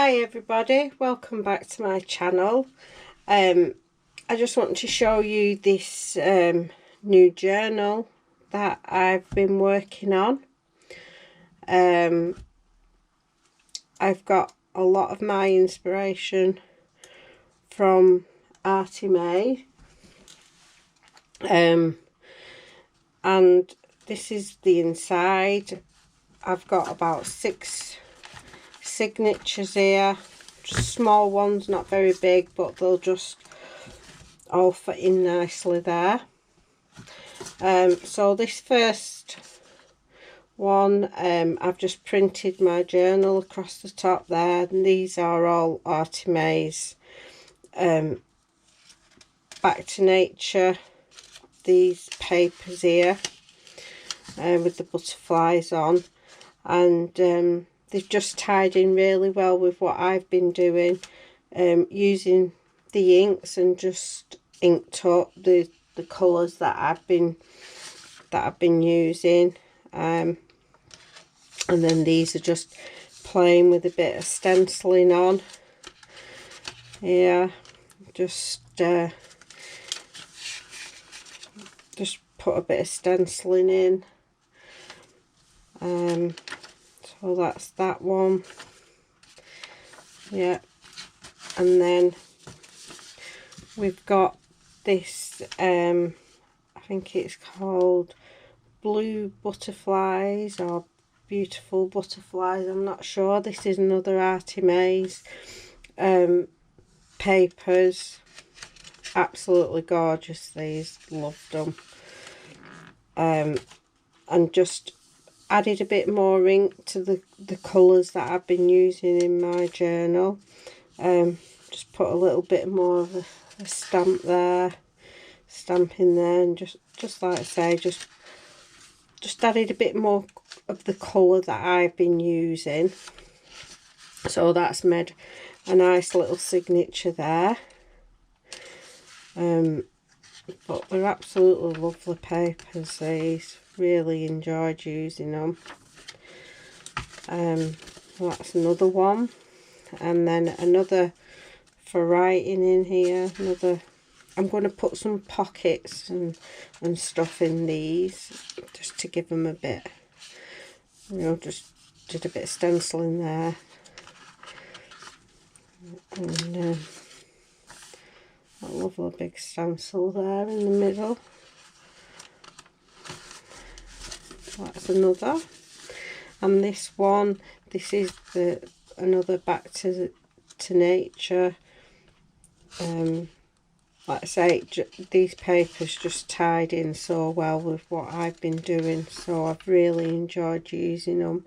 Hi everybody, welcome back to my channel. I just want to show you this new journal that I've been working on. I've got a lot of my inspiration from ArtyMaze, and this is the inside. I've got about 6 signatures here, just small ones, not very big, but they'll just all fit in nicely there. So this first one, I've just printed my journal across the top there, and these are all ArtyMaze Back to Nature, these papers here with the butterflies on, and they've just tied in really well with what I've been doing, using the inks and just inked up the colours that I've been using, and then these are just playing with a bit of stenciling on here. Just put a bit of stenciling in. So that's that one, yeah. And then we've got this, I think it's called Blue Butterflies or Beautiful Butterflies, I'm not sure. This is another ArtyMaze papers, absolutely gorgeous these, loved them. And just added a bit more ink to the colours that I've been using in my journal. Just put a little bit more of a stamp there, stamp in there, and just like I say, just added a bit more of the colour that I've been using. So that's made a nice little signature there. But they're absolutely lovely papers, these. Really enjoyed using them. That's another one, and then another for writing in here. Another, I'm going to put some pockets and stuff in these, just to give them a bit, you know, just did a bit of stenciling there, and a lovely big stencil there in the middle. That's another, and this one, this is another Back to Nature. Like I say, these papers just tied in so well with what I've been doing, so I've really enjoyed using them.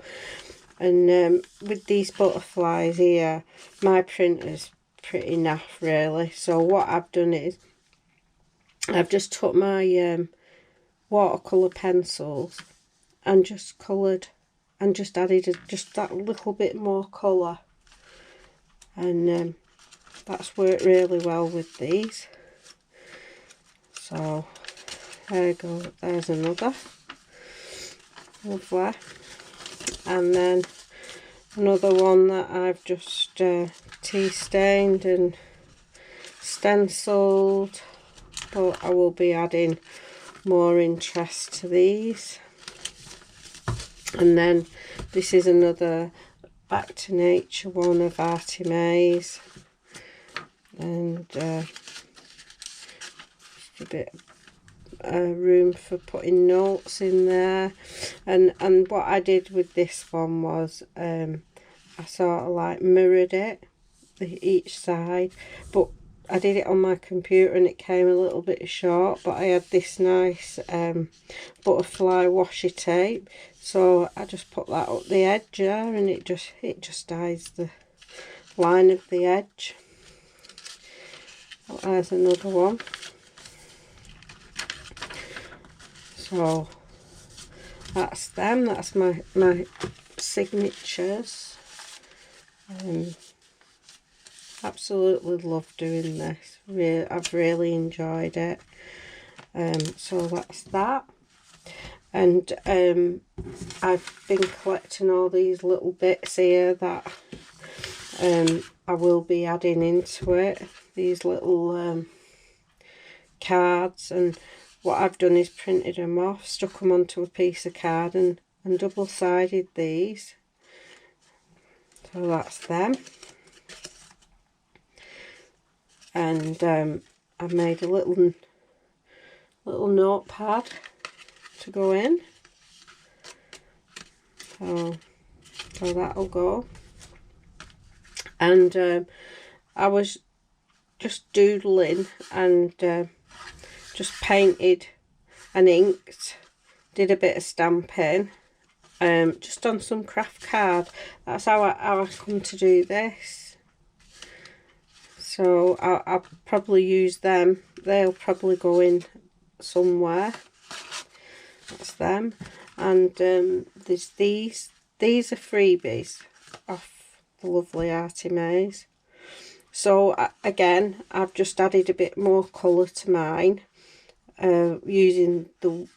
And with these butterflies here, my printer's pretty naff really, so what I've done is I've just took my watercolour pencils and just coloured and just added just that little bit more colour, and that's worked really well with these. So there you go, there's another, lovely. And then another one that I've just tea stained and stenciled, but I will be adding more interest to these. And then this is another Back to Nature one of ArtyMaze, and just a bit room for putting notes in there. And what I did with this one was I sort of like mirrored it each side, but I did it on my computer and it came a little bit short, but I had this nice butterfly washi tape, so I just put that up the edge there, and it just dyes the line of the edge. Oh, there's another one. So that's them, that's my signatures. Absolutely love doing this. I've really enjoyed it. So that's that. And I've been collecting all these little bits here that I will be adding into it these little cards, and what I've done is printed them off, stuck them onto a piece of card and double-sided these. So that's them. And I've made a little notepad to go in. So that'll go. And I was just doodling and just painted and inked, did a bit of stamping, just on some craft card. That's how I come to do this. So I'll probably use them. They'll probably go in somewhere. That's them. And there's these are freebies off the lovely ArtyMaze. So again, I've just added a bit more colour to mine, using the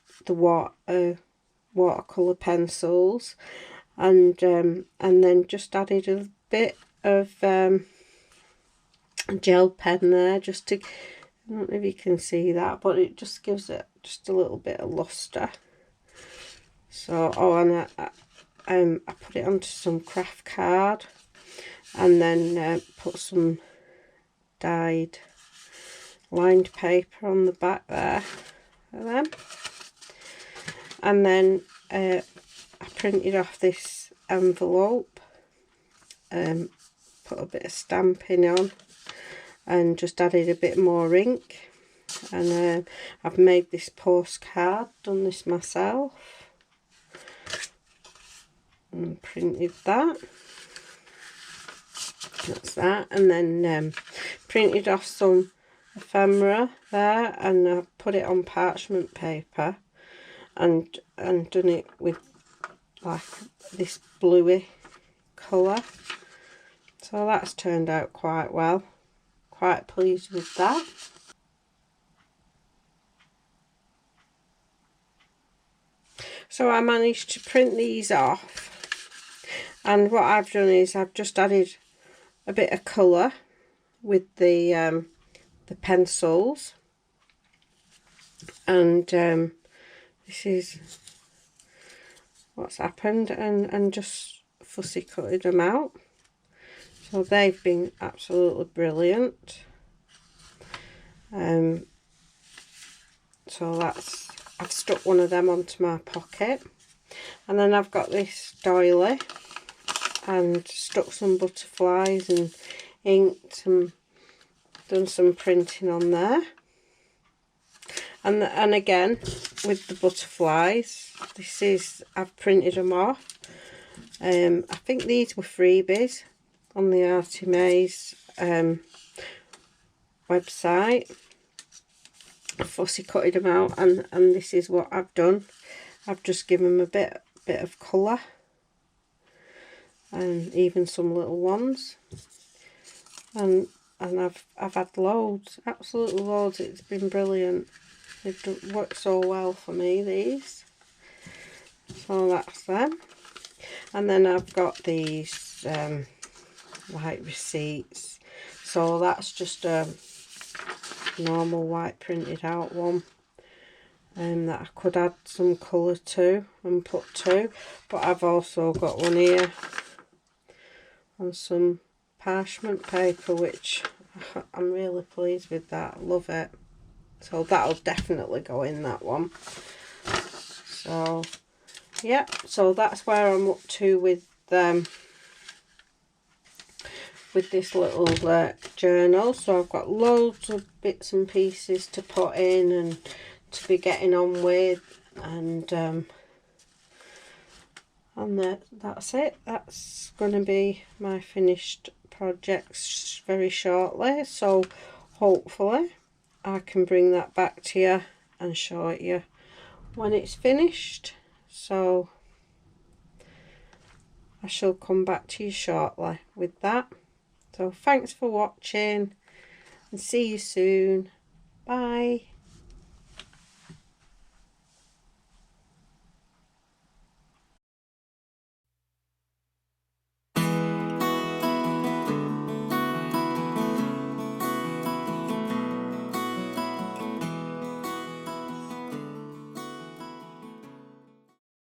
watercolour pencils, and then just added a bit of gel pen there, just to, I don't know if you can see that, but it just gives it just a little bit of lustre. So, and I put it onto some craft card, and then put some dyed lined paper on the back there for them. And then I printed off this envelope, put a bit of stamping on, and just added a bit more ink. And I've made this postcard, done this myself, and printed that. That's that. And then printed off some ephemera there, and I put it on parchment paper, and done it with like this bluey colour. So that's turned out quite well. Quite pleased with that. So I managed to print these off, and what I've done is I've just added a bit of colour with the pencils, and this is what's happened, and just fussy cutted them out. So they've been absolutely brilliant. So that's, I've stuck one of them onto my pocket, and then I've got this doily and stuck some butterflies and inked and done some printing on there. And again with the butterflies, this is, I've printed them off. I think these were freebies on the ArtyMaze website. I fussy cutted them out, and this is what I've done. I've just given them a bit of colour, and even some little ones, and I've had loads, absolutely loads. It's been brilliant. They've worked so well for me, these. So that's them. And then I've got these white receipts. So that's just a normal white printed out one, that I could add some colour to and put to. But I've also got one here on some parchment paper, which I'm really pleased with that. Love it. So that'll definitely go in that one. So yeah, so that's where I'm up to with this little journal. So I've got loads of bits and pieces to put in and to be getting on with, and that's it. That's going to be my finished projects very shortly, so hopefully I can bring that back to you and show it you when it's finished. So I shall come back to you shortly with that. So thanks for watching, and see you soon. Bye.